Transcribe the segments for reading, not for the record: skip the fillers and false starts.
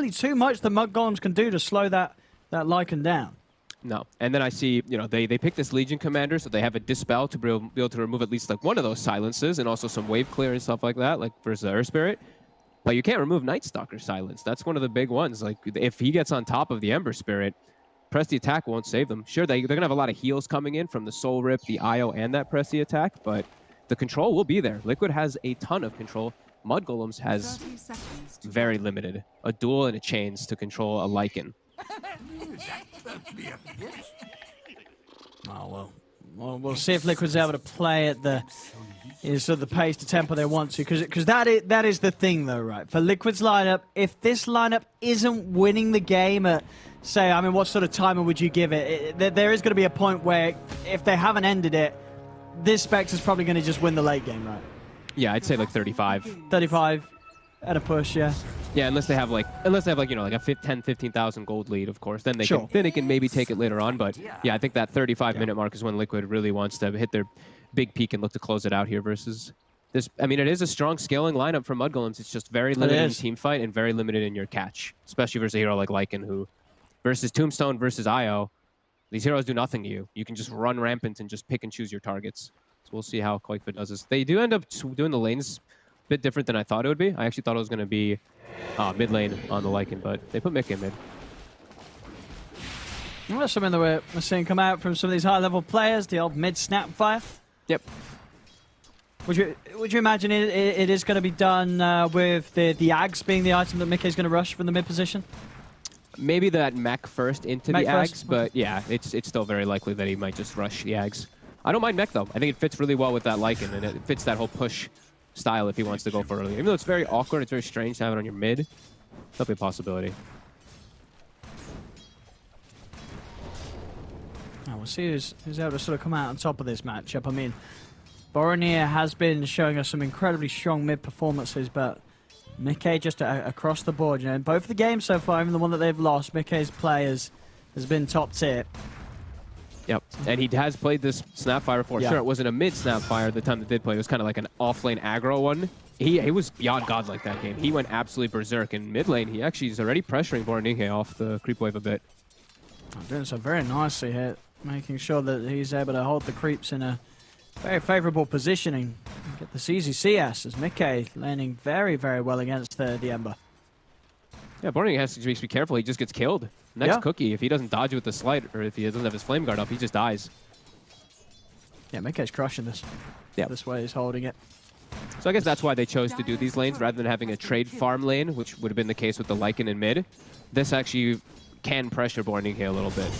really too much the Mudgolems can do to slow that Lycan down. No. And then I see, you know, they pick this Legion commander, so they have a Dispel to be able to remove at least like one of those silences and also some wave clear and stuff like that, like versus Earth Spirit. But you can't remove Night Stalker silence. That's one of the big ones. Like if he gets on top of the Ember Spirit, press the attack won't save them. Sure, they're going to have a lot of heals coming in from the Soul Rip, the IO, and that press the attack, but the control will be there. Liquid has a ton of control. Mudgolems has very limited. A duel and a chains to control a Lycan. Oh, well, we'll see if Liquid's able to play at the sort of the pace, the tempo they want to, because that is the thing, though, right? For Liquid's lineup, if this lineup isn't winning the game at, say, I mean, what sort of timer would you give it? There is going to be a point where, if they haven't ended it, this Spectre's probably going to just win the late game, right? Yeah, I'd say like 35. 35 at a push, yeah. Yeah, unless they have like you know, like a 10, 15,000 gold lead, of course. Then they can maybe take it later on. But yeah, I think that 35-minute mark is when Liquid really wants to hit their big peak and look to close it out here versus this. I mean, it is a strong scaling lineup for Mudgolems. It's just very limited in team fight and very limited in your catch, especially versus a hero like Lycan, who versus Tombstone versus IO, these heroes do nothing to you. You can just run rampant and just pick and choose your targets. So we'll see how Koikva does this. They do end up doing the lanes a bit different than I thought it would be. I actually thought it was going to be mid lane on the Lycan, but they put Mick in mid. Well, that's something that we're seeing come out from some of these high-level players, the old mid-snap fire. Yep. Would you imagine it is going to be done with the Ags being the item that Mickey is going to rush from the mid position? Maybe that mech first into the Ags, but yeah, it's still very likely that he might just rush the Ags. I don't mind mech though. I think it fits really well with that Lycan, and it fits that whole push style if he wants to go for early. Even though it's very awkward, it's very strange to have it on your mid. That'll be a possibility. Oh, we'll see who's able to sort of come out on top of this matchup. I mean, Boromir has been showing us some incredibly strong mid performances, but Mickey just across the board, you know, in both the games so far, even the one that they've lost, Mickey's play has been top tier. Yep, and he has played this Snapfire before. Yeah. Sure, it wasn't a mid Snapfire the time that they did play. It was kind of like an off-lane aggro one. He was beyond godlike that game. He went absolutely berserk. In mid lane, he actually is already pressuring Boromir off the creep wave a bit. Doing so very nicely here, making sure that he's able to hold the creeps in a very favorable positioning. Get this easy CS as Mickey landing very, very well against the Ember. Yeah, Boromir has to be careful. He just gets killed. Next cookie, if he doesn't dodge with the slight, or if he doesn't have his flame guard up, he just dies. Yeah, Mickey's crushing this. Yeah, this way he's holding it. So I guess that's why they chose to do these lanes rather than having a trade farm lane, which would have been the case with the Lycan in mid. This actually can pressure Boromir a little bit.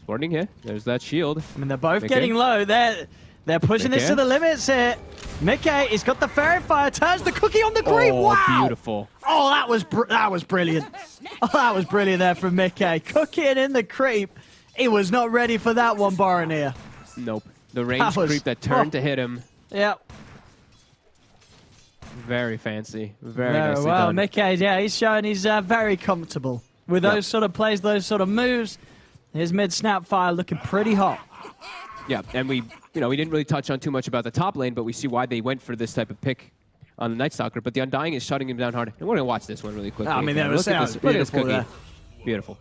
Boromir, there's that shield. I mean, they're both getting low. They're pushing this to the limits here. Mickey, he's got the Fairy Fire, turns the cookie on the green. Oh, wow! Beautiful. Oh, that was brilliant. Oh, that was brilliant there from Mickey. Cooking in the creep. He was not ready for that one, Boromir. Nope. The range creep that turned to hit him. Yep. Very fancy. Very nicely well, done. Mickey, yeah, he's showing he's very comfortable with those sort of plays, those sort of moves. His mid snap fire looking pretty hot. Yeah, and we didn't really touch on too much about the top lane, but we see why they went for this type of pick on the Night Stalker. But the Undying is shutting him down hard. And we're gonna watch this one really quickly. I mean, that was beautiful there. Beautiful.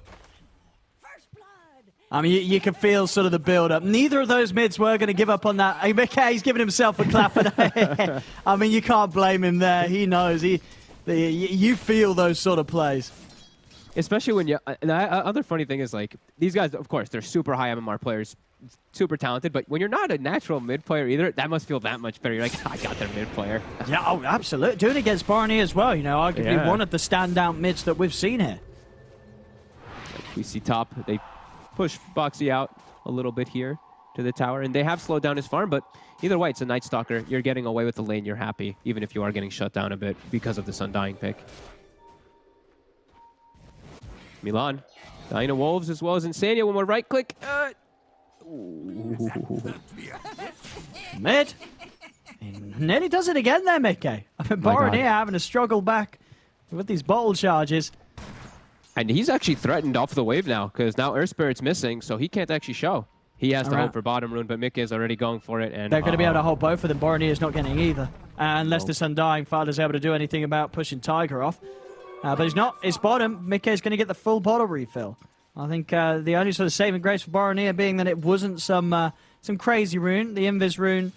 I mean, you can feel sort of the build-up. Neither of those mids were going to give up on that. Hey, Mickey's giving himself a clap. I mean, you can't blame him there. He knows. You feel those sort of plays. Especially when you... And the other funny thing is, like, these guys, of course, they're super high MMR players, super talented, but when you're not a natural mid player either, that must feel that much better. You're like, I got their mid player. Yeah, oh, absolutely. Doing it against Barney as well, you know, arguably one of the standout mids that we've seen here. We see top. They push Boxy out a little bit here to the tower, and they have slowed down his farm, but either way, it's a Night Stalker. You're getting away with the lane. You're happy, even if you are getting shut down a bit because of this Undying pick. Milan, dying to Wolves as well as Insania. One more right click. Mid. And nearly does it again there, Mickey. I mean, Boromir having to struggle back with these bottle charges. And he's actually threatened off the wave now, because now Earth Spirit's missing, so he can't actually show. He has to hope for bottom rune, but Mickey is already going for it. And they're going to be able to hold both of them. Boromir is not getting either. Unless this Undying Father's able to do anything about pushing Tiger off. But he's not. It's bottom. Mickey's going to get the full bottle refill. I think the only sort of saving grace for Boromir being that it wasn't some crazy rune, the Invis rune.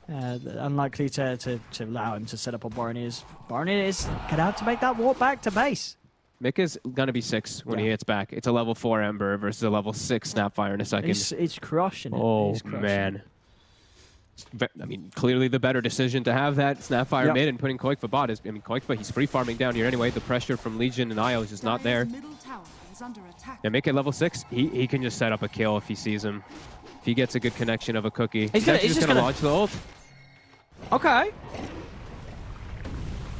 Unlikely to allow him to set up on Boromir. Boromir is get out to make that walk back to base. Mika's going to be 6 when he hits back. It's a level 4 Ember versus a level 6 Snapfire in a second. It's crushing it. Oh, man. I mean, clearly the better decision to have that Snapfire mid and putting Koikfa bot is, I mean, Koikfa, he's free farming down here anyway. The pressure from Legion and Io is just not there. Yeah, Mika level 6, he can just set up a kill if he sees him. If he gets a good connection of a cookie. He's just going to launch the ult. Okay.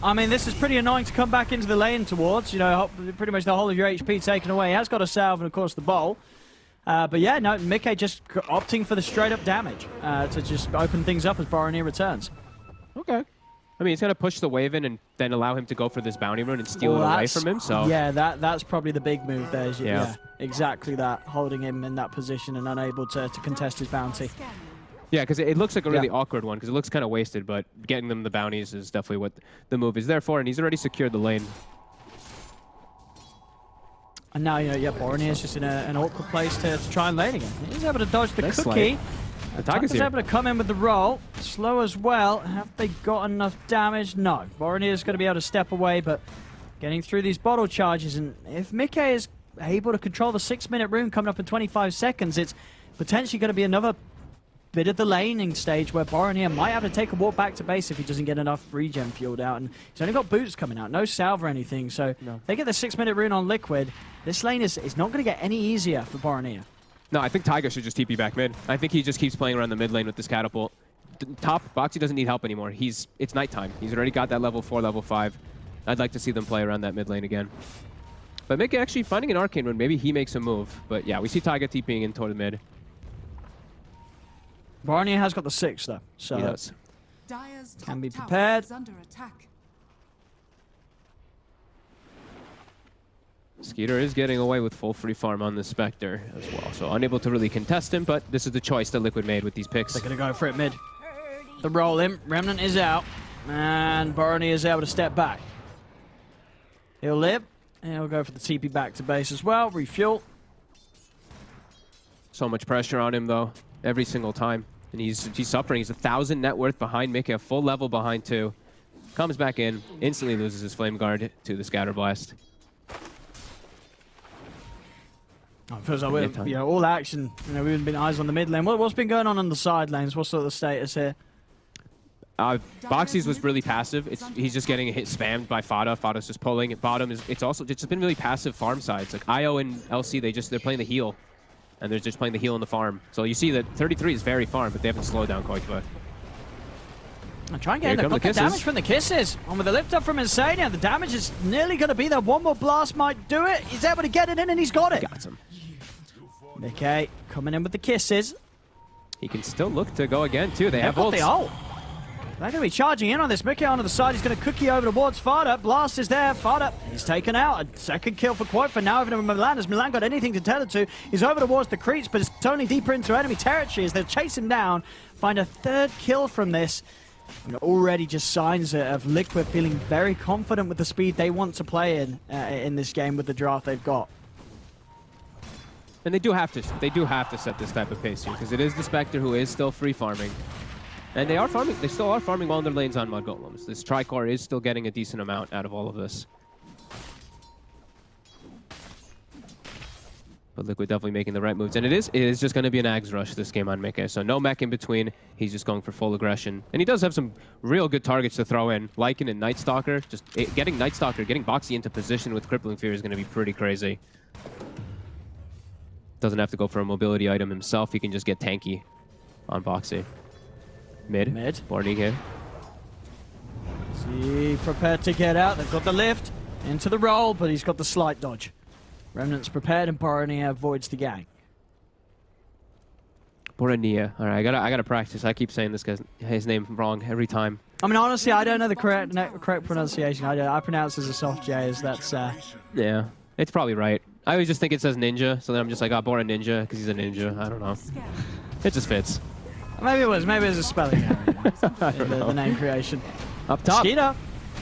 I mean, this is pretty annoying to come back into the lane towards. You know, pretty much the whole of your HP taken away. He has got a salve and, of course, the bowl. But yeah, no, Mickey just opting for the straight-up damage to just open things up as Boromir returns. Okay. I mean, he's going to push the wave in and then allow him to go for this bounty rune and steal it away from him. So yeah, that's probably the big move there. Yeah, exactly that. Holding him in that position and unable to contest his bounty. Yeah, because it looks like a really awkward one because it looks kind of wasted, but getting them the bounties is definitely what the move is there for, and he's already secured the lane. And now, you know, yeah, Boromir is just in an awkward place to try and lane again. He's able to dodge the cookie. The Tiger's able to come in with the roll. Slow as well. Have they got enough damage? No. Boromir's going to be able to step away, but getting through these bottle charges. And if Mickey is able to control the 6-minute rune coming up in 25 seconds, it's potentially going to be another bit of the laning stage where Boromir might have to take a walk back to base if he doesn't get enough regen fueled out. And he's only got boots coming out, no salve or anything. So they get the 6-minute rune on Liquid. This lane is not going to get any easier for Boromir. No, I think Tiger should just TP back mid. I think he just keeps playing around the mid lane with this catapult. Top, Boxy doesn't need help anymore. It's nighttime. He's already got that level 4, level 5. I'd like to see them play around that mid lane again. But Mickey actually finding an arcane rune, maybe he makes a move. But yeah, we see Tiger TPing in toward the mid. Boromir has got the 6 though, so he does. Can be prepared. Skeeter is getting away with full free farm on the Spectre as well, so unable to really contest him, but this is the choice that Liquid made with these picks. They're going to go for it mid. The roll in, Remnant is out, and Boromir is able to step back. He'll live, and he'll go for the TP back to base as well, refuel. So much pressure on him though, every single time. And he's suffering. He's 1,000 net worth behind Mickey, a full level behind 2. Comes back in, instantly loses his Flame Guard to the Scatter Blast. Oh, it feels like we're, you know, all action. You know, we've been eyes on the mid lane. What's been going on the side lanes? What's sort of the status here? Boxy's was really passive. He's just getting hit spammed by Fada. Fada's just pulling. At bottom it's just been really passive farm sides. Like Io and LC, they're playing the heal, and they're just playing the heal on the farm. So you see that 33 is very farm, but they haven't slowed down Koikfa. I'm trying to get in. They've got the damage from the kisses. And with the lift up from Insania, the damage is nearly going to be there. One more blast might do it. He's able to get it in, and he's got it. Got him. Mickey coming in with the kisses. He can still look to go again, too. They have got ults. the ult. They're going to be charging in on this. Mickey onto the side. He's going to cookie over towards Fada. Blast is there. Fada, he's taken out. A second kill for Koikfa. Now over to Milan. Has Milan got anything to tell it to? He's over towards the creeps, but it's only deeper into enemy territory as they'll chase him down. Find a 3rd kill from this. And already just signs of Liquid feeling very confident with the speed they want to play in this game with the draft they've got. And they do have to set this type of pace here because it is the Spectre who is still free farming. And they still are farming well in their lanes on Mudgolems. This Tricore is still getting a decent amount out of all of this. But Liquid definitely making the right moves. And it is just going to be an Ags rush this game on Mickey. So no mech in between. He's just going for full aggression. And he does have some real good targets to throw in. Lycan and Night Stalker. Just getting Night Stalker, getting Boxy into position with Crippling Fear is going to be pretty crazy. Doesn't have to go for a mobility item himself. He can just get tanky on Boxy. Mid. Bornike. See, prepared to get out. They've got the lift into the roll, but he's got the slight dodge. Remnant's prepared, and Boromir avoids the gang. Boromir. All right, I gotta practice. I keep saying his name wrong every time. I mean, honestly, I don't know the correct pronunciation. I pronounce it as a soft J. As that's. Yeah, it's probably right. I always just think it says ninja, so then I'm just like, Bora Ninja, because he's a ninja. I don't know. It just fits. Maybe it was a spelling error in the name creation. Up top. Skeeter.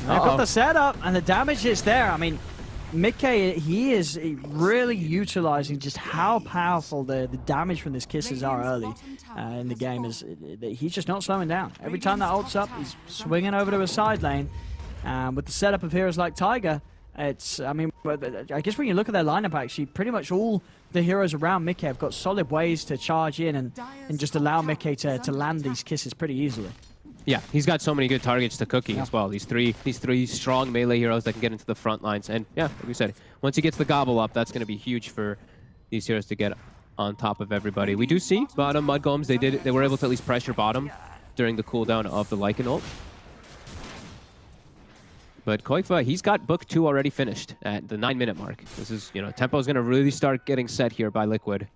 They've got the setup, and the damage is there. I mean, Mickey, he is really utilizing just how powerful the damage from this kisses are early in the game. He's just not slowing down. Every time that ult's up, he's swinging over to a side lane. With the setup of heroes like Tiger, I mean, I guess when you look at their lineup, actually, pretty much all the heroes around Mickey have got solid ways to charge in and just allow Mickey to land these kisses pretty easily. Yeah, he's got so many good targets to cookie as well. These three strong melee heroes that can get into the front lines. And yeah, like we said, once he gets the gobble up, that's going to be huge for these heroes to get on top of everybody. We do see bottom Mudgolems. They were able to at least pressure bottom during the cooldown of the Lycan ult. But Koikfa, he's got book 2 already finished at the 9-minute mark. This is, tempo is going to really start getting set here by Liquid.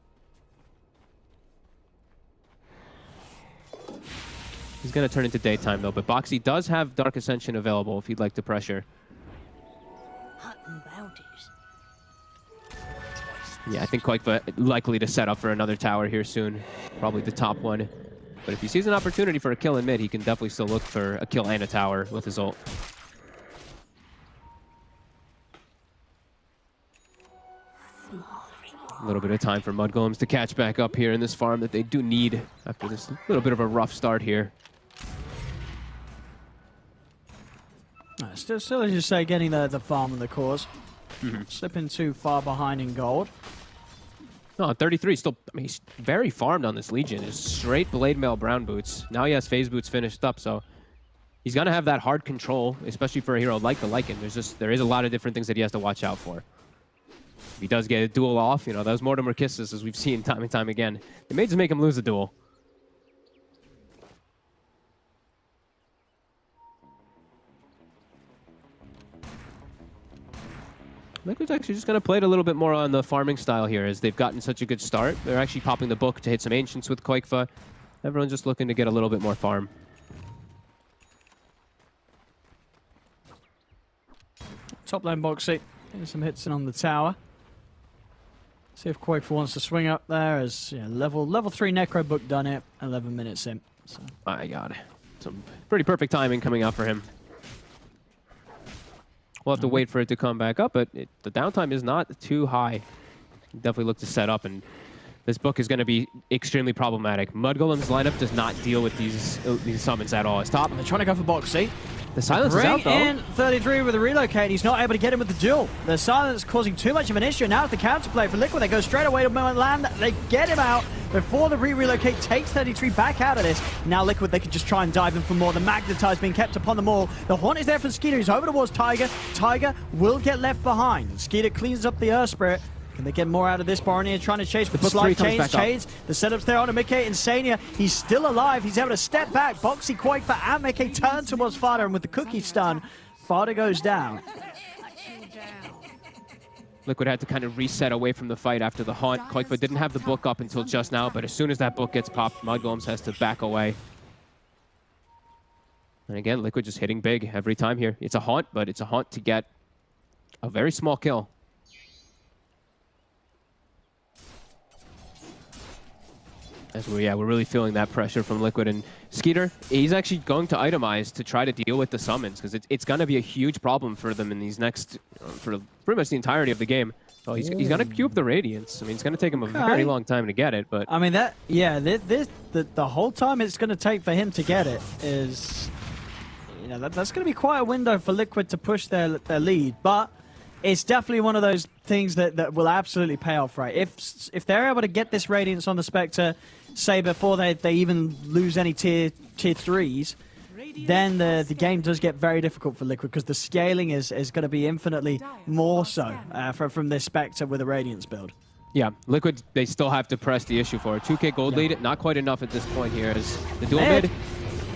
He's going to turn into daytime, though. But Boxy does have Dark Ascension available if he'd like to pressure. Yeah, I think Koikfa likely to set up for another tower here soon. Probably the top one. But if he sees an opportunity for a kill in mid, he can definitely still look for a kill and a tower with his ult. A little bit of time for Mudgolems to catch back up here in this farm that they do need after this little bit of a rough start here. Still, as you say, getting the farm and the cause. Slipping too far behind in gold. No, 33 still, I mean, he's very farmed on this Legion. Just straight blade mail brown boots. Now he has phase boots finished up, so he's gonna have that hard control, especially for a hero like the Lycan. There is a lot of different things that he has to watch out for. If he does get a duel off, those Mortimer kisses, as we've seen time and time again, it may just make him lose the duel. Liquid's actually just going to play it a little bit more on the farming style here, as they've gotten such a good start. They're actually popping the book to hit some Ancients with Koikfa. Everyone's just looking to get a little bit more farm. Top lane Boxy, getting some hits in on the tower. See if Koikfa wants to swing up there, as level 3 Necro book done it, 11 minutes in. So. My God. Some pretty perfect timing coming out for him. We'll have to wait for it to come back up, but the downtime is not too high. Definitely look to set up, and this book is going to be extremely problematic. Mudgolem's lineup does not deal with these summons at all. It's top. They're trying to go for Boxy. The silence is out, though. In 33 with a relocate. He's not able to get him with the duel. The silence causing too much of an issue. Now the counterplay for Liquid. They go straight away to land. They get him out before the relocate takes 33 back out of this. Now Liquid, they can just try and dive in for more. The Magnetize being kept upon them all. The Haunt is there for Skeeter. He's over towards Tiger. Tiger will get left behind. Skeeter cleans up the Earth Spirit. Can they get more out of this? Borneo trying to chase with slight chains. The setup's there on Mickey. Insania, he's still alive. He's able to step back. Boxy, Koikfa, and Mickey turn towards Fada, and with the cookie stun, Fada goes down. Liquid had to kind of reset away from the fight after the Haunt. Koikfa didn't have the book up until just now, but as soon as that book gets popped, Mudgolems has to back away. And again, Liquid just hitting big every time here. It's a Haunt, but it's a Haunt to get a very small kill. As we're really feeling that pressure from Liquid. And Skeeter, he's actually going to itemize to try to deal with the summons, because it's going to be a huge problem for them in these next, for pretty much the entirety of the game. Oh, he's going to queue up the Radiance. I mean, it's going to take him a very long time to get it, but... I mean, the whole time it's going to take for him to get it is... that's going to be quite a window for Liquid to push their lead, but it's definitely one of those things that will absolutely pay off, right? If they're able to get this Radiance on the Spectre, say before they even lose any tier 3s, then the game does get very difficult for Liquid, because the scaling is going to be infinitely more so from this Spectre with a Radiance build. Yeah, Liquid, they still have to press the issue for a 2k gold lead. Not quite enough at this point here, as the duel mid.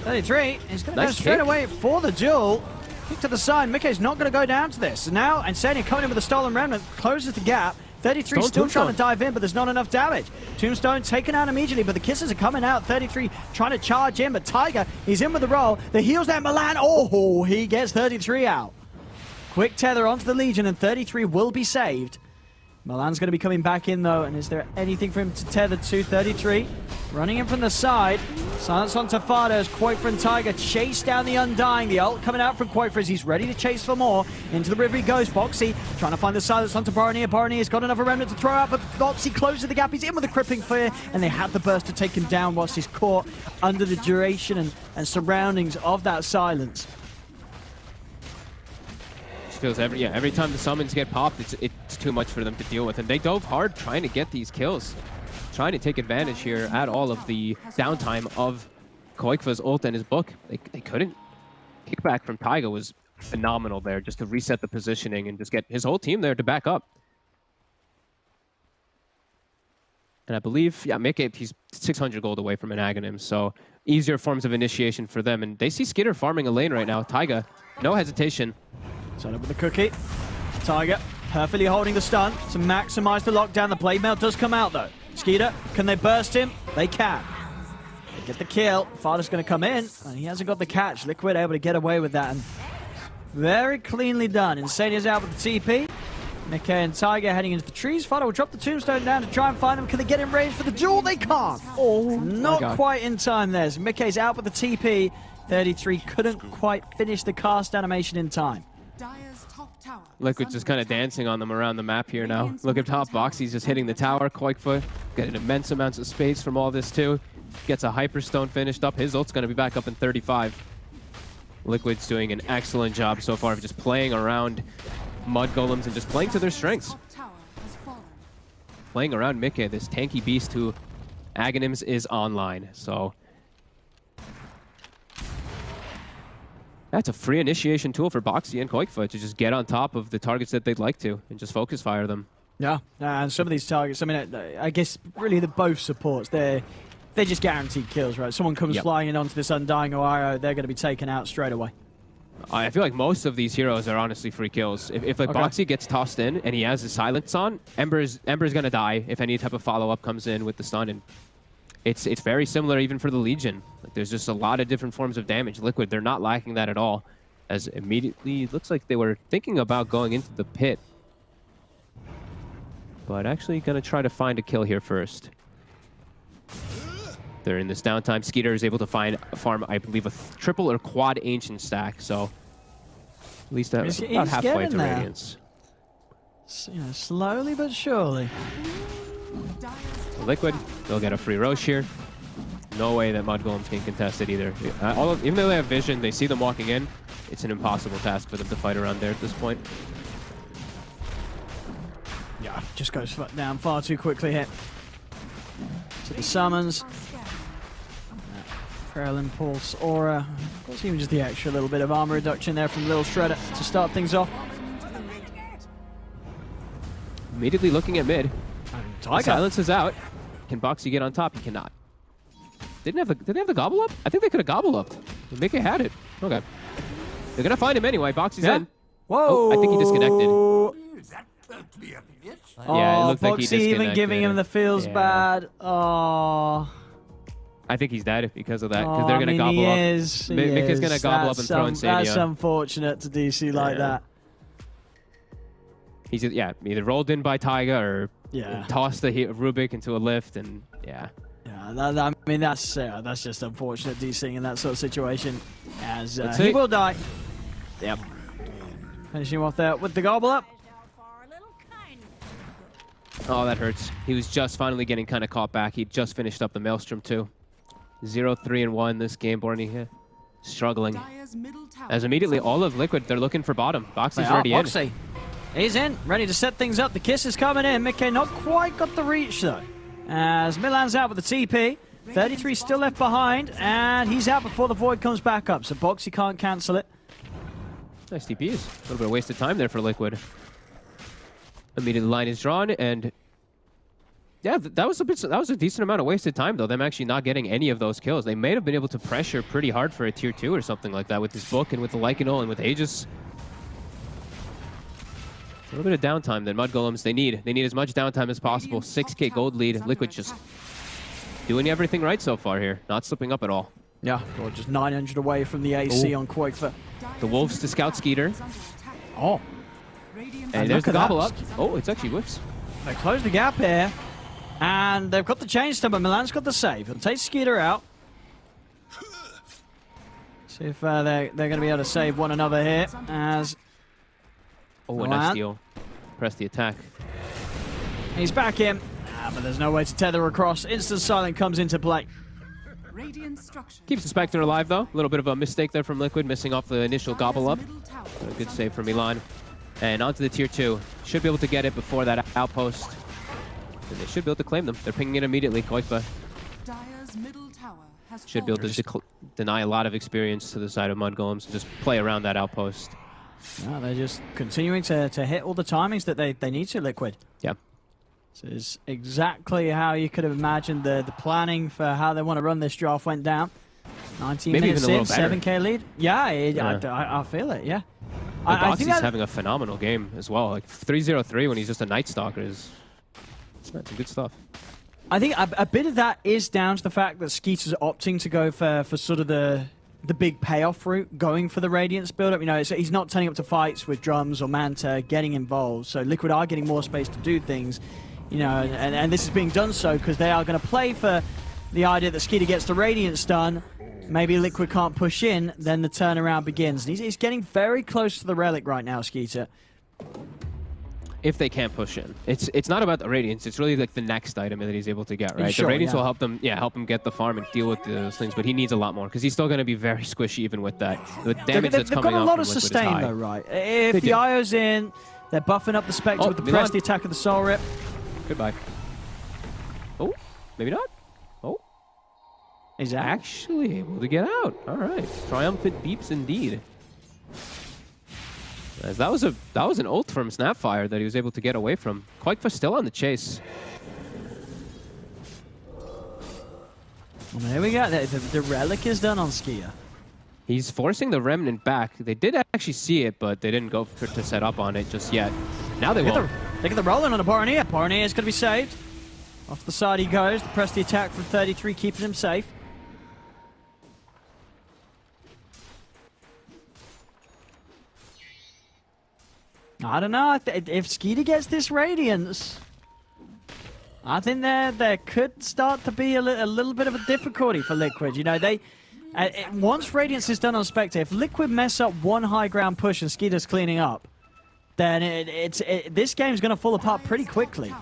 33, he's going to go straight away for the duel. Kick to the side. Mickey's not going to go down to this. Now, Insania coming in with a Stolen Remnant, closes the gap. 33 still trying to dive in, but there's not enough damage. Tombstone taken out immediately, but the kisses are coming out. 33 trying to charge in, but Tiger, he's in with the roll. The heals there, Milan. Oh, he gets 33 out. Quick tether onto the Legion, and 33 will be saved. Milan's going to be coming back in, though, and is there anything for him to tether to? 33 running in from the side. Silence on Tafada as Quaker and Tiger chase down the Undying. The ult coming out from Quaker as he's ready to chase for more. Into the river he goes. Boxy trying to find the silence onto Boronier. Boronier's got another remnant to throw out, but Boxy closes the gap. He's in with a crippling fear, and they have the burst to take him down whilst he's caught under the duration and surroundings of that silence. Feels every time the summons get popped, it's too much for them to deal with, and they dove hard trying to get these kills, trying to take advantage here at all of the downtime of Koikva's ult and his book. They couldn't. Kickback from Taiga was phenomenal there, just to reset the positioning and just get his whole team there to back up. And I believe, yeah, Mickey, he's 600 gold away from an Aghanim, so easier forms of initiation for them. And they see Skitter farming a lane right now. Taiga, no hesitation. Set up with the cookie. Tiger perfectly holding the stun to maximize the lockdown. The blade mail does come out though. Skeeter, can they burst him? They can. They get the kill. Father's going to come in, and he hasn't got the catch. Liquid able to get away with that, and very cleanly done. Insania's out with the TP. Mickey and Tiger heading into the trees. Father will drop the tombstone down to try and find them. Can they get in range for the duel? They can't. Oh, not quite in time there. So Mickey's out with the TP. 33 couldn't quite finish the cast animation in time. Liquid's just kind of dancing on them around the map here now. Look at top box, he's just hitting the tower. Quakefoot getting immense amounts of space from all this too. Gets a Hyperstone finished up. His ult's going to be back up in 35. Liquid's doing an excellent job so far of just playing around Mudgolems and just playing to their strengths. Playing around Mickey, this tanky beast who Aghanims is online, so that's a free initiation tool for Boxy and Koikfoot to just get on top of the targets that they'd like to and just focus fire them. Yeah, and some of these targets, I mean, I guess really the both supports, they're just guaranteed kills, right? Someone comes flying in onto this Undying or Arrow, they're going to be taken out straight away. I feel like most of these heroes are honestly free kills. If like Boxy gets tossed in and he has his silence on, Ember's going to die if any type of follow-up comes in with the stun, and it's very similar even for the Legion. Like, there's just a lot of different forms of damage. Liquid, they're not lacking that at all. As immediately, it looks like they were thinking about going into the pit. But actually going to try to find a kill here first. They're in this downtime. Skeeter is able to farm, I believe, a triple or quad Ancient stack. So at least that's about halfway to Radiance. You know, slowly but surely. Liquid, they'll get a free Roche here. No way that Mudgolems can contest it either. Even though they have vision, they see them walking in. It's an impossible task for them to fight around there at this point. Yeah, just goes down far too quickly here. So the summons. Frail Impulse, Aura. Of course, even just the extra little bit of armor reduction there from Lil Shredder to start things off. Immediately looking at mid. Tiger. Silence is out. Can Boxy get on top? He cannot. Did they have the gobble up? I think they could have gobble upped. Mickey had it. Okay. They're gonna find him anyway. Boxy's in. Whoa! Oh, I think he disconnected. Yeah, it looked like he disconnected. Even giving him the feels bad. Oh. I think he's dead because of that. Because they're gonna gobble up. Mickey's gonna gobble up and throw Insania. That's unfortunate to DC like that. He's either rolled in by Taiga or tossed the Rubik into a lift, and I mean that's just unfortunate DCing in that sort of situation, as he will die. Yep. Finishing off there with the gobble up. Oh, that hurts. He was just finally getting kind of caught back. He just finished up the Maelstrom too. 0-3-1 this game. Borny struggling. As immediately all of Liquid, they're looking for bottom. Boxy's already in. He's in, ready to set things up. The kiss is coming in. Mickey not quite got the reach though. As Milan's out with the TP. 33 still left behind, and he's out before the Void comes back up. So Boxy can't cancel it. Nice TPs. A little bit of wasted time there for Liquid. Immediately line is drawn, and yeah, that was a decent amount of wasted time though. Them actually not getting any of those kills. They may have been able to pressure pretty hard for a tier 2 or something like that with this book and with the Lycanol and with Aegis. A little bit of downtime that Mudgolems they need. They need as much downtime as possible. 6k gold lead. Liquid just doing everything right so far here. Not slipping up at all. Yeah, well, just 900 away from the AC on Quakefoot. The Wolves to scout Skeeter. Oh. And there's the gobble up. Oh, it's actually whiffs. They close the gap here. And they've got the chain stun, but Milan's got the save. It'll take Skeeter out. See if they're going to be able to save one another here as... Oh, a nice steal. Press the attack. He's back in, but there's no way to tether across. Instant silent comes into play. Keeps the Spectre alive, though. A little bit of a mistake there from Liquid, missing off the initial gobble up. But a good save from Milan. And onto the tier 2. Should be able to get it before that outpost. And they should be able to claim them. They're pinging it immediately. Koifa should be able to deny a lot of experience to the side of Mudgolems and just play around that outpost. No, they're just continuing to hit all the timings that they need to, Liquid. Yeah. This is exactly how you could have imagined the planning for how they want to run this draft went down. 19 Maybe minutes even a in, little better. 7k lead. Yeah, I feel it, yeah. Boxy's having a phenomenal game as well. Like 3-0-3 when he's just a Night Stalker is some good stuff. I think a bit of that is down to the fact that Skeeter's opting to go for sort of the big payoff route, going for the Radiance build-up. You know, so he's not turning up to fights with Drums or Manta, getting involved. So Liquid are getting more space to do things. You know, and this is being done so because they are going to play for the idea that Skeeter gets the Radiance done. Maybe Liquid can't push in, then the turnaround begins. And he's getting very close to the Relic right now, Skeeter. If they can't push in. It's not about the Radiance, it's really like the next item that he's able to get, right? Sure, the Radiance will help him get the farm and deal with those things, but he needs a lot more because he's still going to be very squishy even with that. The damage that's coming They've got out a lot of from Liquid sustain is high. though, right? If the IO's in, they're buffing up the Spectre with the Milan. press, the attack of the Soul Rip. Goodbye. Oh, maybe not. Oh, He's actually able to get out. All right, triumphant beeps indeed. As that was an ult from Snapfire that he was able to get away from. Koifa still on the chase. Well, there we go. The Relic is done on Skia. He's forcing the Remnant back. They did actually see it, but they didn't go to set up on it just yet. Now they will. Look at the rolling on the Bornea. Bornea is going to be saved. Off to the side he goes. Press the attack from 33, keeping him safe. I don't know. If Skeeter gets this Radiance, I think there could start to be a little bit of a difficulty for Liquid. You know, once Radiance is done on Spectre, if Liquid mess up one high ground push and Skeeter's cleaning up, then this game's going to fall apart pretty quickly,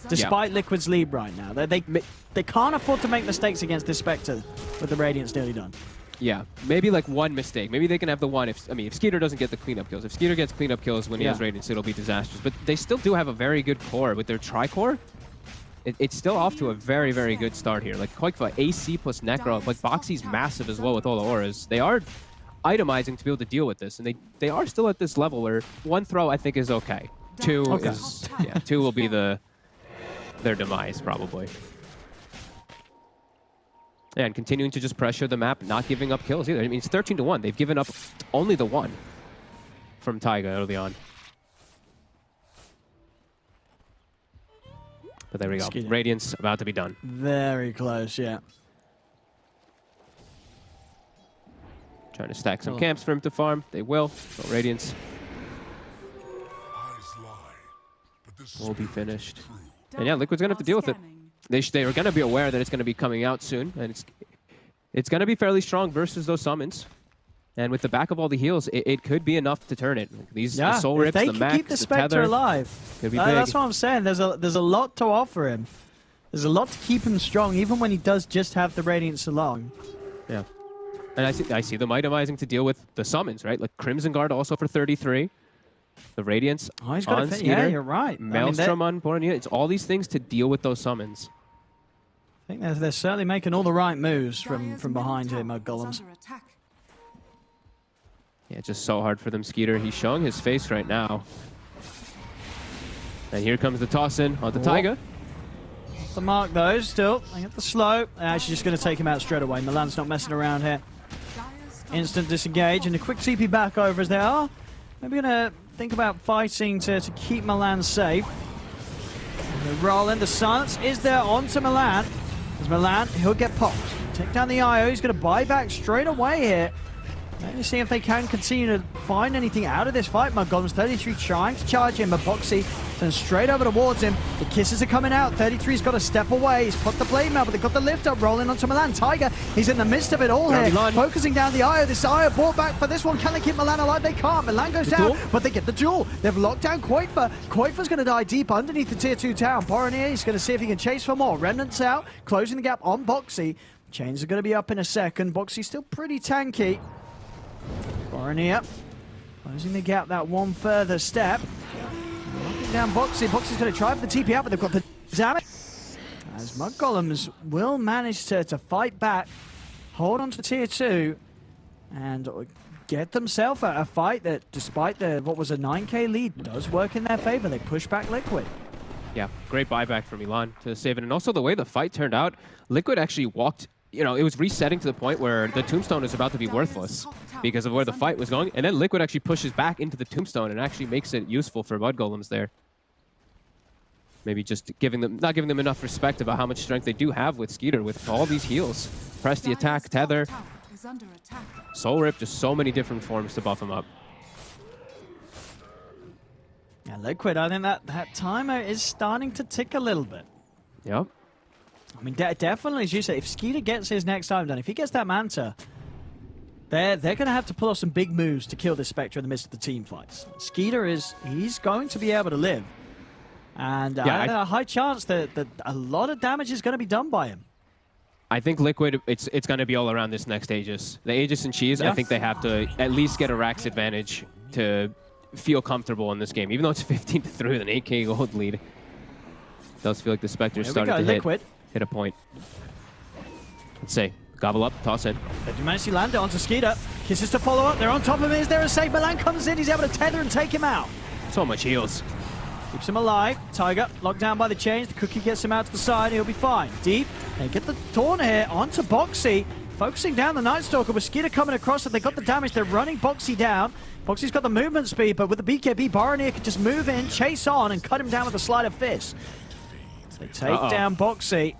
despite Liquid's lead right now. They can't afford to make mistakes against this Spectre with the Radiance nearly done. Yeah, maybe like one mistake. Maybe they can have the one if Skeeter doesn't get the cleanup kills. If Skeeter gets cleanup kills when he has Radiance, it'll be disastrous. But they still do have a very good core with their tri-core. It's still off to a very, very good start here. Like Koifa, AC plus Necro, like Boxy's massive as well with all the auras. They are itemizing to be able to deal with this, and they are still at this level where one throw I think is okay. Two will be their demise probably. Yeah, and continuing to just pressure the map, not giving up kills either. I mean, it's 13-1. They've given up only the one from Taiga early on. But there we go. Radiance about to be done. Very close, yeah. Trying to stack some camps for him to farm. They will. So Radiance will be finished. And yeah, Liquid's going to have to deal with it. They are going to be aware that it's going to be coming out soon, and it's going to be fairly strong versus those summons. And with the back of all the heals, it could be enough to turn it. These the Soul Rips, the Max, keep the Spectre tether, alive. Could be big. That's what I'm saying. There's a lot to offer him. There's a lot to keep him strong, even when he does just have the Radiance along. Yeah, and I see them itemizing to deal with the summons, right? Like Crimson Guard also for 33. The Radiance he's got on to Skeeter. Yeah, you're right. Maelstrom on Bornea. It's all these things to deal with those summons. I think they're certainly making all the right moves from behind here, Mudgolems. Yeah, just so hard for them, Skeeter. He's showing his face right now. And here comes the toss-in on the Taiga. Off the mark, though, still. They get the slow. They're actually just going to take him out straight away. Milan's not messing around here. Instant disengage and a quick TP back over as they are. Maybe going to think about fighting to keep Milan safe. They're rolling. The silence is there onto Milan. As Milan, he'll get popped. Take down the IO. He's going to buy back straight away here. Let me see if they can continue to find anything out of this fight. Mudgolems 33 trying to charge him, but Boxy turns straight over towards him. The kisses are coming out. 33's got to step away. He's put the blade out, but they've got the lift up rolling onto Milan. Tiger, he's in the midst of it all here. Milan. Focusing down the Io. This Io brought back for this one. Can they keep Milan alive? They can't. Milan goes down, but they get the duel. They've locked down Koifa. Koifa's going to die deep underneath the tier 2 town. Boronier is going to see if he can chase for more. Remnants out, closing the gap on Boxy. Chains are going to be up in a second. Boxy's still pretty tanky. Boronier closing the gap that one further step. Knocking down Boxy. Boxy's going to try for the TP out, but they've got the damage. As Mudgolems will manage to fight back, hold on to tier 2, and get themselves a fight that, despite what was a 9k lead, does work in their favor. They push back Liquid. Yeah, great buyback from Milan to save it. And also the way the fight turned out, Liquid actually walked, you know, it was resetting to the point where the tombstone is about to be worthless because of where the fight was going. And then Liquid actually pushes back into the tombstone and actually makes it useful for Mudgolems there. Maybe just not giving them enough respect about how much strength they do have with Skeeter, with all these heals. Press the attack, tether, soul rip, just so many different forms to buff him up. Yeah, Liquid, I think that timer is starting to tick a little bit. Yep. I mean, definitely, as you say, if Skeeter gets his next time done, if he gets that Manta, they're going to have to pull off some big moves to kill this Spectre in the midst of the team fights. Skeeter he's going to be able to live. And a high chance that a lot of damage is going to be done by him. I think Liquid, it's going to be all around this next Aegis. The Aegis and Cheese, I think they have to at least get a Rax advantage to feel comfortable in this game. Even though it's 15-3 with an 8k gold lead, it does feel like the Spectre's starting to hit a point. Let's see. Gobble up, toss in. They do manage to land it onto Skeeter. Kisses to follow up. They're on top of him. Is there a save? Milan comes in. He's able to tether and take him out. So much heals. Keeps him alive. Tiger locked down by the chains. The cookie gets him out to the side. He'll be fine. Deep. They get the taunt here onto Boxy. Focusing down the Night Stalker with Skeeter coming across it. They got the damage. They're running Boxy down. Boxy's got the movement speed, but with the BKB, Boronier can just move in, chase on, and cut him down with a sleight of fist. They take down Boxy.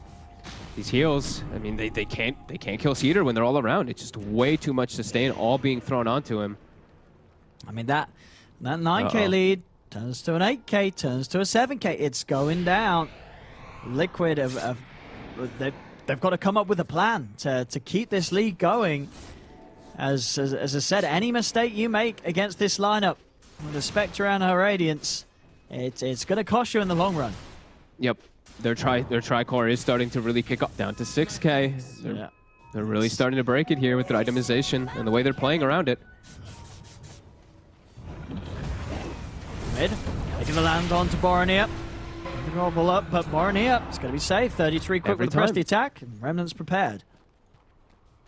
These heals, I mean, they can't kill Skeeter when they're all around. It's just way too much sustain, all being thrown onto him. I mean, that 9k lead turns to an 8k, turns to a 7k. It's going down. Liquid, they've got to come up with a plan to keep this lead going. As I said, any mistake you make against this lineup with the Spectre and her Radiance, it's going to cost you in the long run. Yep. Their tri-core is starting to really kick up down to 6k. They're really starting to break it here with their itemization and the way they're playing around it. Mid, taking the land on to Boronier. The gobble up, but Boronier is going to be safe. 33 quickly press the attack, and Remnant's prepared.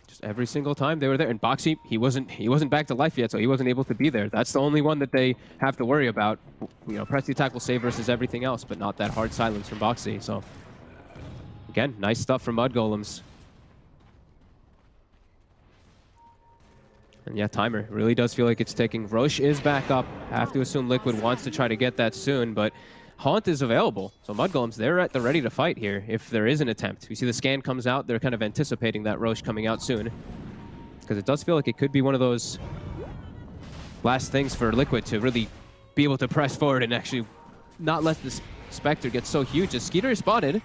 Just every single time they were there. And Boxy, he wasn't back to life yet, so he wasn't able to be there. That's the only one that they have to worry about. You know, press the attack will save versus everything else, but not that hard silence from Boxy. So again, nice stuff from Mudgolems. And yeah, timer really does feel like it's ticking. Roche is back up. I have to assume Liquid wants to try to get that soon, but Haunt is available. So Mudgolems, they're ready to fight here if there is an attempt. We see the scan comes out. They're kind of anticipating that Roche coming out soon, because it does feel like it could be one of those last things for Liquid to really be able to press forward and actually not let this Spectre get so huge. As Skeeter is spotted.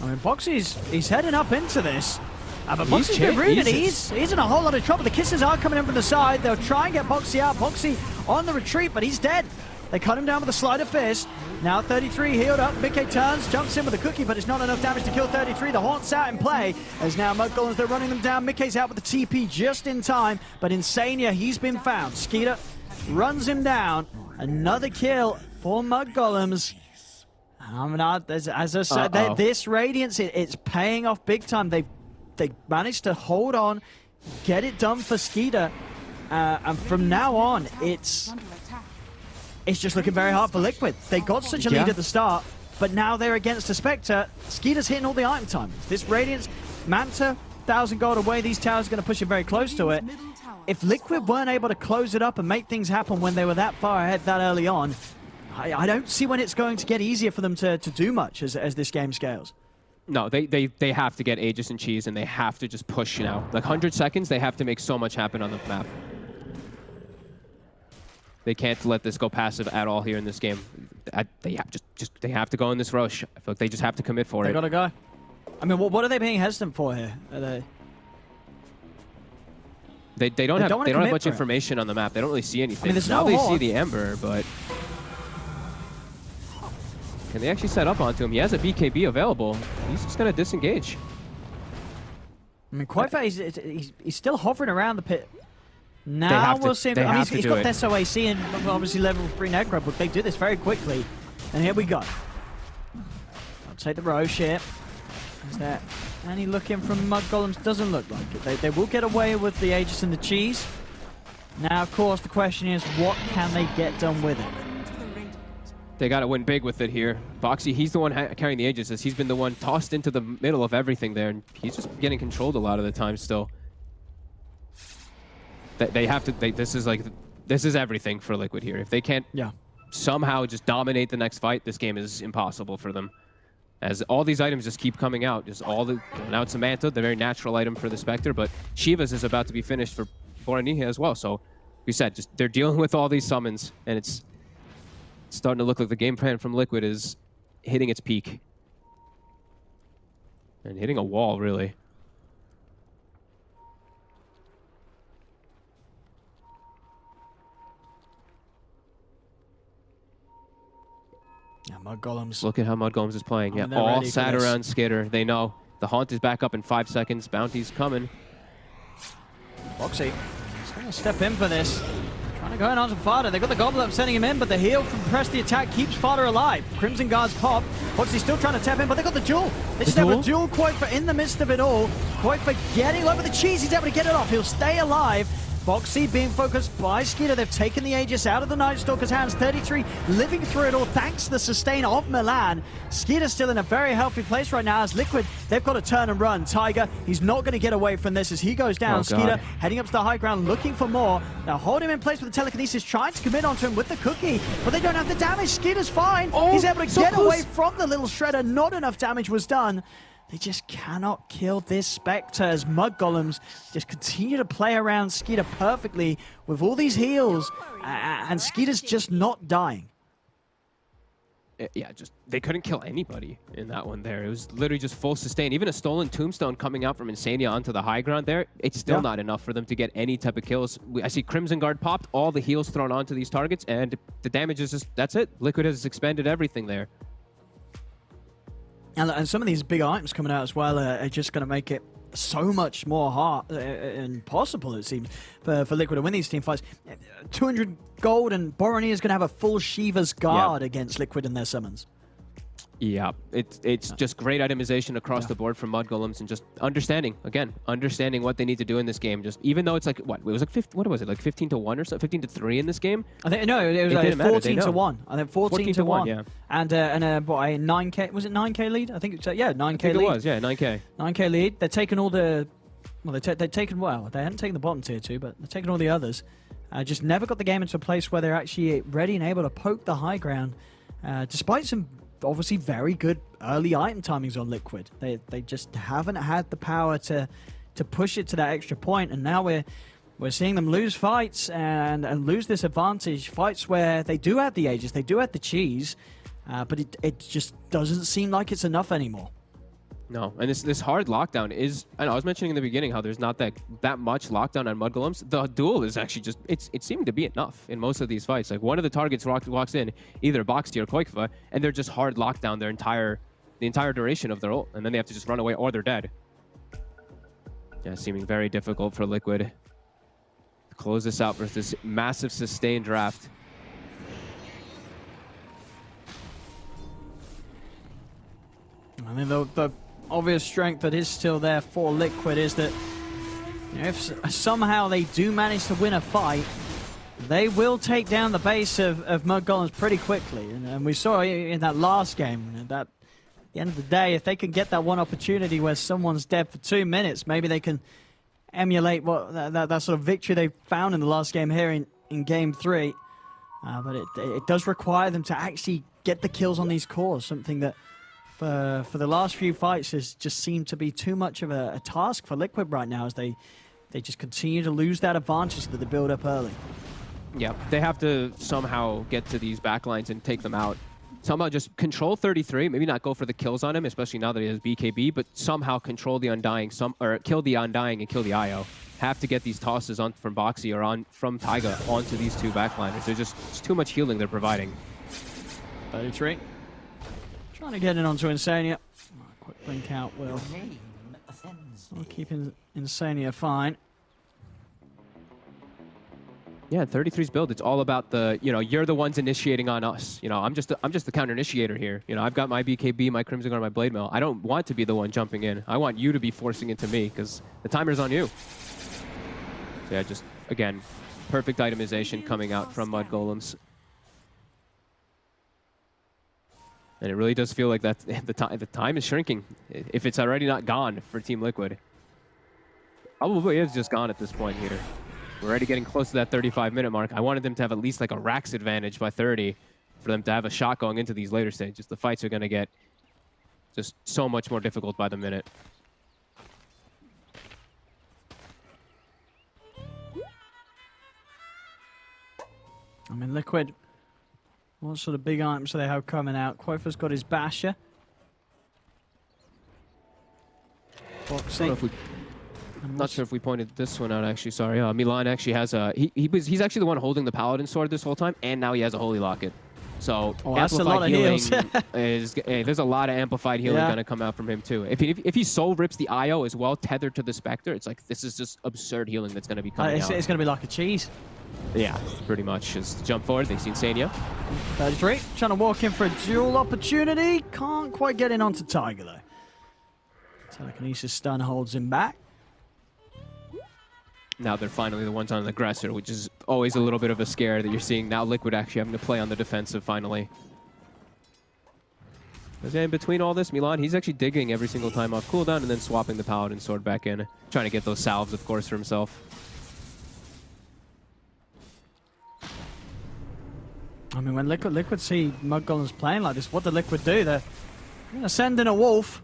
I mean, Boxy's heading up into this. But Boxy's been rude, and he's in a whole lot of trouble. The kisses are coming in from the side. They'll try and get Boxy out. Boxy on the retreat, but he's dead. They cut him down with a sleight of fist. Now 33 healed up. Mickey turns, jumps in with a cookie, but it's not enough damage to kill 33. The Haunt's out in play. As now Mudgolems, they're running them down. Mickey's out with the TP just in time, but Insania, he's been found. Skeeter runs him down. Another kill for Mudgolems. As I said, this Radiance, it's paying off big time. They managed to hold on, get it done for Skeeter, and from now on, it's just looking very hard for Liquid. They got such a lead at the start, but now they're against a Spectre. Skeeter's hitting all the item time. This Radiance, Manta, 1,000 gold away. These towers are going to push it very close to it. If Liquid weren't able to close it up and make things happen when they were that far ahead that early on, I don't see when it's going to get easier for them to do much as this game scales. No, they have to get Aegis and Cheese, and they have to just push now. Like 100 seconds, they have to make so much happen on the map. They can't let this go passive at all here in this game. They have to go in this rush. I feel like they just have to commit for it. They gotta go. I mean, what are they being hesitant for here? Are they don't have much information on the map. They don't really see anything. I mean, there's now no they horde. see the Ember, but can they actually set up onto him? He has a BKB available. He's just gonna disengage. I mean, quite fair. He's still hovering around the pit. Now we'll see. I mean, he's got this OAC and obviously level 3 Necro, but they do this very quickly. And here we go. I'll take the Roche here. Is there any looking from Mudgolems? Doesn't look like it. They will get away with the Aegis and the Cheese. Now, of course, the question is, what can they get done with it? They got to win big with it here. Boxy, he's the one carrying the Aegis. He's been the one tossed into the middle of everything there, and he's just getting controlled a lot of the time still. They have to. This is everything for Liquid here. If they can't somehow just dominate the next fight, this game is impossible for them. As all these items just keep coming out. Now it's Samantha, the very natural item for the Spectre, but Shiva's is about to be finished for Boraniha as well. So, we said, just they're dealing with all these summons, and it's starting to look like the game plan from Liquid is hitting its peak. And hitting a wall, really. Yeah, Mudgolems. Look at how Mudgolems is playing. Yeah, all sat around Skitter. They know the haunt is back up in 5 seconds. Bounty's coming. Boxy. He's going to step in for this. Trying to go in onto Fada. They've got the Goblet up sending him in, but the heal from Press the Attack keeps Fada alive. Crimson Guards pop. Boxy still trying to tap in, but they got the duel. They just have a duel. Quoifer in the midst of it all. Quoifer getting over the Cheese. He's able to get it off. He'll stay alive. Boxy being focused by Skeeter. They've taken the Aegis out of the Night Stalker's hands. 33 living through it all thanks to the sustain of Milan. Skeeter's still in a very healthy place right now as Liquid, they've got to turn and run. Tiger, he's not going to get away from this as he goes down. Skeeter heading up to the high ground looking for more. Now hold him in place with the telekinesis, trying to commit onto him with the cookie, but they don't have the damage. Skeeter's fine. He's able to get away from the little shredder. Not enough damage was done. They just cannot kill this Spectre as Mudgolems just continue to play around Skeeter perfectly with all these heals, and Skeeter's just not dying. Yeah, they couldn't kill anybody in that one there. It was literally just full sustain. Even a stolen tombstone coming out from Insania onto the high ground there, it's still not enough for them to get any type of kills. I see Crimson Guard popped, all the heals thrown onto these targets, and the damage is just, that's it. Liquid has expended everything there. And some of these big items coming out as well are just going to make it so much more hard impossible, it seems, for Liquid to win these team fights. 200 gold, and Borani is going to have a full Shiva's Guard against Liquid in their summons. Yeah, it's just great itemization across the board from Mudgolems, and just understanding what they need to do in this game. Just even though it's like what it was like 15, what was it, like 15 to 1 or so, 15 to 3 in this game? I think no, it was like 14 to 1. I think 14 to 1. Yeah. And what, a 9k, was it 9k lead? I think it's 9k I think lead. It was, yeah, 9k. 9k lead. They're taking all the they've taken, well, they hadn't taken the bottom tier 2, but they're taking all the others. Just never got the game into a place where they're actually ready and able to poke the high ground, despite some obviously very good early item timings on Liquid. They just haven't had the power to push it to that extra point, and now we're seeing them lose fights and lose this advantage. Fights where they do have the Aegis, they do have the Cheese, but it just doesn't seem like it's enough anymore. No, and this hard lockdown is, I know I was mentioning in the beginning how there's not that much lockdown on Mudgolems. The duel is actually just, it's seeming to be enough in most of these fights. Like one of the targets walks in, either Boxty or Koikva, and they're just hard lockdown the entire duration of their ult, and then they have to just run away or they're dead. Yeah, seeming very difficult for Liquid to close this out versus this massive sustained draft. I mean, the obvious strength that is still there for Liquid is that, you know, if somehow they do manage to win a fight, they will take down the base of Mudgolems pretty quickly. And we saw in that last game that at the end of the day, if they can get that one opportunity where someone's dead for 2 minutes, maybe they can emulate what that sort of victory they found in the last game here in Game 3. But it does require them to actually get the kills on these cores, something that for the last few fights has just seemed to be too much of a task for Liquid right now as they just continue to lose that advantage that they build up early. Yeah, they have to somehow get to these backlines and take them out. Somehow just control 33, maybe not go for the kills on him, especially now that he has BKB, but somehow control the Undying, or kill the Undying and kill the IO. Have to get these tosses on from Boxy or from Taiga onto these two backliners. There's just it's too much healing they're providing. 33. Trying to get in onto Insania. Quick blink out will keep Insania fine. Yeah, 33's build, it's all about the, you're the ones initiating on us. I'm just the counter initiator here. I've got my BKB, my Crimson Guard, my Blade Mail. I don't want to be the one jumping in. I want you to be forcing into me because the timer's on you. So yeah, just, again, perfect itemization coming out from Mudgolems. And it really does feel like that the time is shrinking, if it's already not gone for Team Liquid. Probably is just gone at this point here. We're already getting close to that 35-minute mark. I wanted them to have at least like a Rax advantage by 30 for them to have a shot going into these later stages. The fights are going to get just so much more difficult by the minute. I mean, Liquid, what sort of big items do they have coming out? Quofa's got his Basher. Boxy. I'm not sure if we pointed this one out, actually. Sorry. Milan actually has a... He's actually the one holding the Paladin Sword this whole time, and now he has a Holy Locket. So that's a lot of healing heals. There's a lot of amplified healing going to come out from him, too. If he soul rips the IO as well, tethered to the Spectre, it's like, this is just absurd healing that's going to be coming out. It's going to be like a cheese. Yeah, pretty much. Just jump forward. They see Insania. 33, trying to walk in for a duel opportunity. Can't quite get in onto Tiger, though. Telekinesis stun holds him back. Now they're finally the ones on the aggressor, which is always a little bit of a scare that you're seeing now Liquid actually having to play on the defensive finally. But in between all this, Milan, he's actually digging every single time off cooldown and then swapping the Paladin Sword back in. Trying to get those salves, of course, for himself. I mean, when Liquid see Mudgolems playing like this, what did Liquid do? They're going to send in a wolf.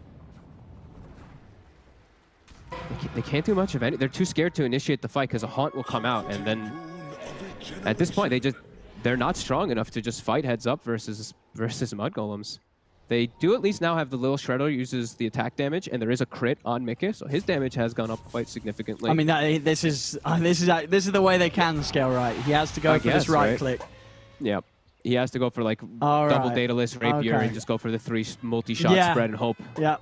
They can't do much of any. They're too scared to initiate the fight because a Haunt will come out, and then at this point they're not strong enough to just fight heads up versus Mudgolems. They do at least now have the little Shredder uses the attack damage, and there is a crit on Mickey, so his damage has gone up quite significantly. I mean, this is the way they can scale, right? He has to go for this right click. Yep. He has to go for like double Daedalus Rapier and just go for the 3 multi-shot spread and hope. Yeah.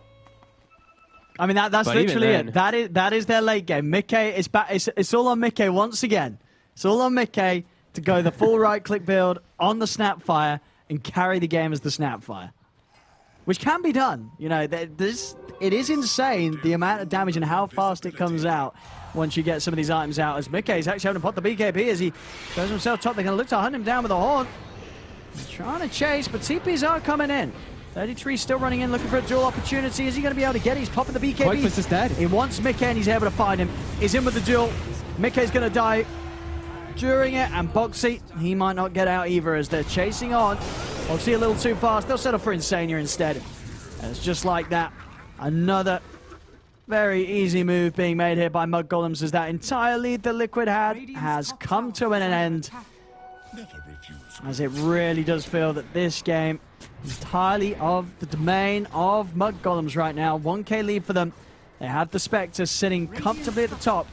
I mean, that's literally it. That is their late game. Mickey is back. It's all on Mickey once again. It's all on Mickey to go the full right-click build on the Snapfire and carry the game as the Snapfire, which can be done. It is insane the amount of damage and how fast it comes out once you get some of these items out. As Mickey is actually having to pop the BKB as he goes himself top. They're going to look to hunt him down with a Haunt. He's trying to chase, but TPs are coming in. 33 still running in, looking for a duel opportunity. Is he going to be able to get it? He's popping the BKB. Quake's just dead. He wants Mickey, and he's able to find him. He's in with the duel. Mickey's going to die during it, and Boxy, he might not get out either as they're chasing on. Boxy a little too fast. They'll settle for Insania instead. And it's just like that. Another very easy move being made here by Mudgolems as that entire lead that Liquid had has come to an end. As it really does feel that this game entirely of the domain of Mudgolems right now. 1k lead for them. They have the Spectre sitting comfortably at the top.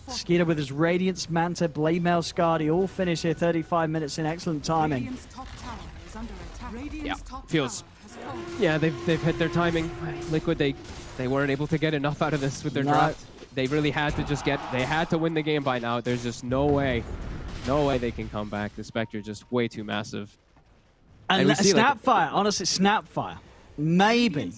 Skeeter with his Radiance, Manta, Blade Mail, Scardy all finish here 35 minutes in excellent timing. Yeah, feels... Yeah, they've hit their timing. Liquid, they weren't able to get enough out of this with their draft. They really had to just they had to win the game by now. There's just no way they can come back. The Spectre just way too massive. And Snapfire, honestly, Snapfire, maybe.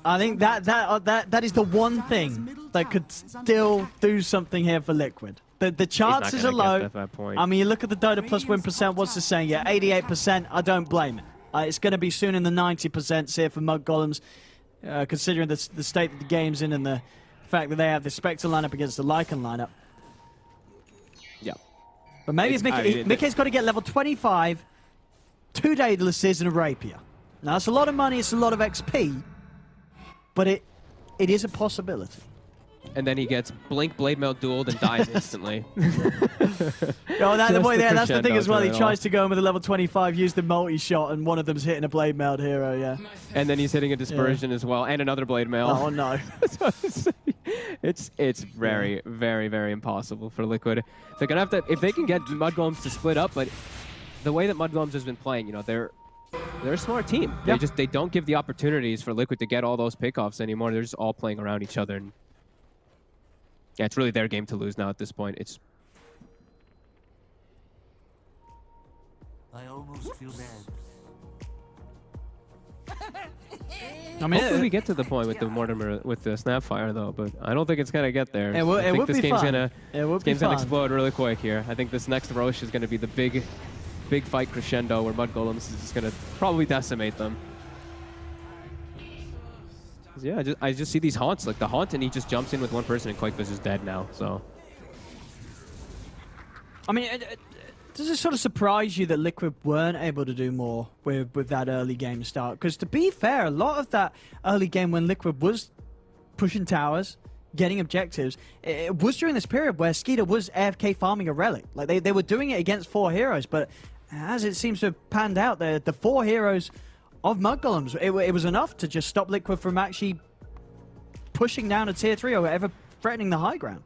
I think that is the one thing that could still do something here for Liquid. The chances are low. I mean, you look at the Dota plus win percent, what's it saying? Yeah, 88%, I don't blame it. It's going to be soon in the 90% here for Mudgolems, considering the state that the game's in and the fact that they have the Spectre lineup against the Lycan lineup. Yeah. But maybe if Mickey's got to get level 25, 2 Daedalus and a Rapier. Now, it's a lot of money, it's a lot of XP, but it is a possibility. And then he gets Blink Blade Mail dueled and dies instantly. Oh, that's the thing as well. He tries to go in with a level 25, use the multi-shot, and one of them's hitting a Blade Mailed hero, yeah. And then he's hitting a Dispersion as well, and another Blade Mail. Oh, no. So it's very, very, very impossible for Liquid. They're going to have to, if they can get Mudgolems to split up, but the way that Mudgolems has been playing, you know, they're a smart team. Yeah. They don't give the opportunities for Liquid to get all those pickoffs anymore. They're just all playing around each other. And yeah, it's really their game to lose now at this point. I almost feel bad. I mean, hopefully we get to the point with the Mortimer, with the Snapfire though, but I don't think it's gonna get there. It would be fun. This game's gonna explode really quick here. I think this next Roche is gonna be the big fight crescendo where Mudgolems is just gonna probably decimate them. Yeah, I just see these haunts, like the haunt, and he just jumps in with one person, and Quakefish is dead now. So, I mean, does it sort of surprise you that Liquid weren't able to do more with that early game start? Because to be fair, a lot of that early game when Liquid was pushing towers, getting objectives, it was during this period where Skeeter was AFK farming a relic. Like they were doing it against 4 heroes, but as it seems to have panned out, the 4 heroes of Mudgolems, it was enough to just stop Liquid from actually pushing down a tier 3 or ever threatening the high ground.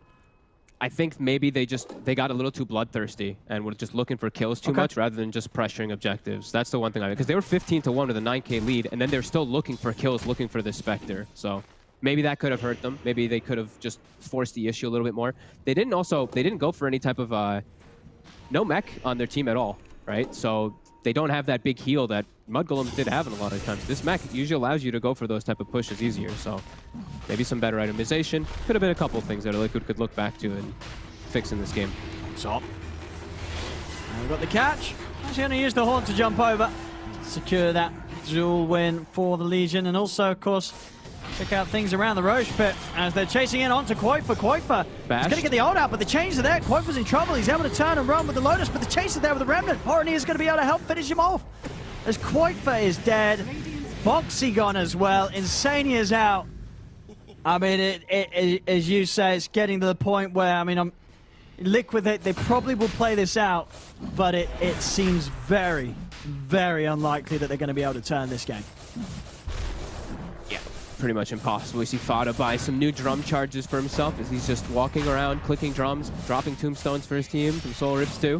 I think maybe they got a little too bloodthirsty and were just looking for kills too much rather than just pressuring objectives. That's the one thing because they were 15-1 with a 9k lead, and then they're still looking for kills, looking for the Spectre. So maybe that could have hurt them. Maybe they could have just forced the issue a little bit more. They didn't go for any type of no mech on their team at all, right? So they don't have that big heal that Mudgolems did have in a lot of times. This mech usually allows you to go for those type of pushes easier, so maybe some better itemization. Could have been a couple of things that Liquid could look back to and fix in this game. Top. And we've got the catch. Actually going to use the horn to jump over. Secure that duel win for the Legion, and also, of course, check out things around the Roche pit as they're chasing in onto Quakefish. Quakefish is going to get the ult out, but the chains are there. Quakefish in trouble. He's able to turn and run with the Lotus, but the chase is there with the Remnant. Orani is going to be able to help finish him off as Quakefish is dead. Boxy gone as well. Insania is out. I mean, as you say, it's getting to the point where, I mean, Liquid, they probably will play this out, but it seems very, very unlikely that they're going to be able to turn this game. Yeah, pretty much impossible. We see Fada buy some new drum charges for himself as he's just walking around, clicking drums, dropping tombstones for his team from Soul Rips 2.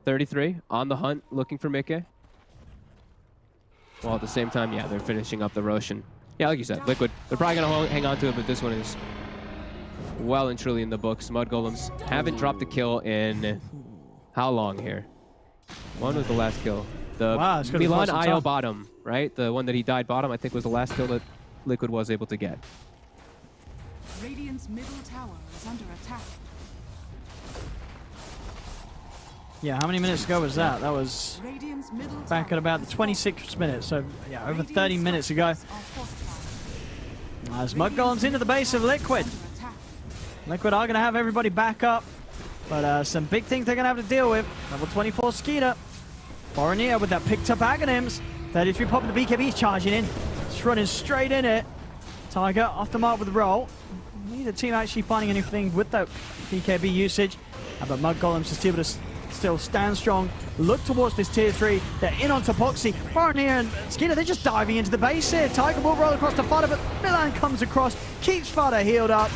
33, on the hunt, looking for Mickey. While at the same time, yeah, they're finishing up the Roshan. Yeah, like you said, Liquid, they're probably going to hang on to it, but this one is well and truly in the books. Mudgolems haven't dropped a kill in how long here? When was the last kill? The Milan IO bottom, right? The one that he died bottom, I think was the last kill that Liquid was able to get. Radiant's middle tower is under attack. Yeah, how many minutes ago was that? That was back at about the 26th minute, so yeah, over 30 minutes ago. As Mudgolems into the base of Liquid. Liquid are going to have everybody back up, but some big things they're going to have to deal with. Level 24 Skeeter. Boronier with that picked up Aghanims. 33 popping the BKB, charging in. Just running straight in it. Tiger off the mark with the roll. Neither team actually finding anything with that BKB usage. But Mudgolems is able to still stand strong, look towards this tier 3. They're in on Topoxy. Boronier and Skeeter, they're just diving into the base here. Tiger will roll across to Fada, but Milan comes across, keeps Fada healed up.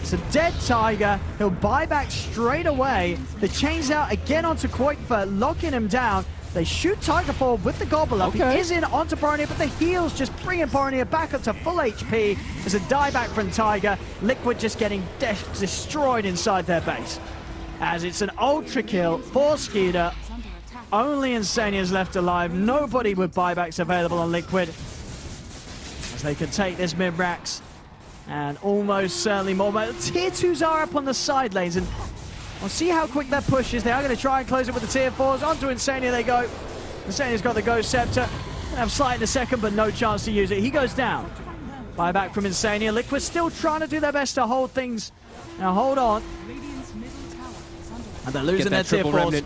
It's a dead Tiger. He'll buy back straight away. The chain's out again onto Quakefish, locking him down. They shoot Tiger forward with the gobble up. Okay. He is in onto Boronier, but the heals just bringing Boronier back up to full HP. There's a dieback from Tiger. Liquid just getting destroyed inside their base. As it's an ultra kill for Skeeter. Only Insania's left alive. Nobody with buybacks available on Liquid. As they can take this mid-racks. And almost certainly more. But tier 2s are up on the side lanes. And we'll see how quick that push is. They are going to try and close it with the tier 4s. Onto Insania they go. Insania's got the Ghost Scepter. Gonna have Slight in a second, but no chance to use it. He goes down. Buyback from Insania. Liquid still trying to do their best to hold things. Now hold on. And they're losing their tier 4s.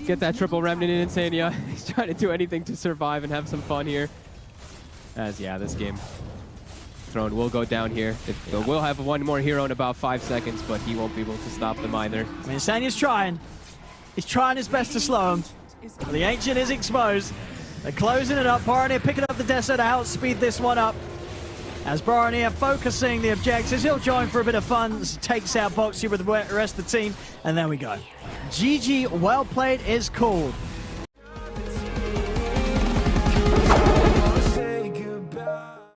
Get that triple remnant in Insania. He's trying to do anything to survive and have some fun here. As, yeah, this game throne will go down here. We'll have one more hero in about 5 seconds, but he won't be able to stop them either. I mean, Sanya's trying. He's trying his best to slow him. But the Ancient is exposed. They're closing it up. Baronier picking up the Desert to outspeed this one up. As Baronier focusing the objectives, he'll join for a bit of fun. Takes out Boxy with the rest of the team. And there we go. GG, well played is called.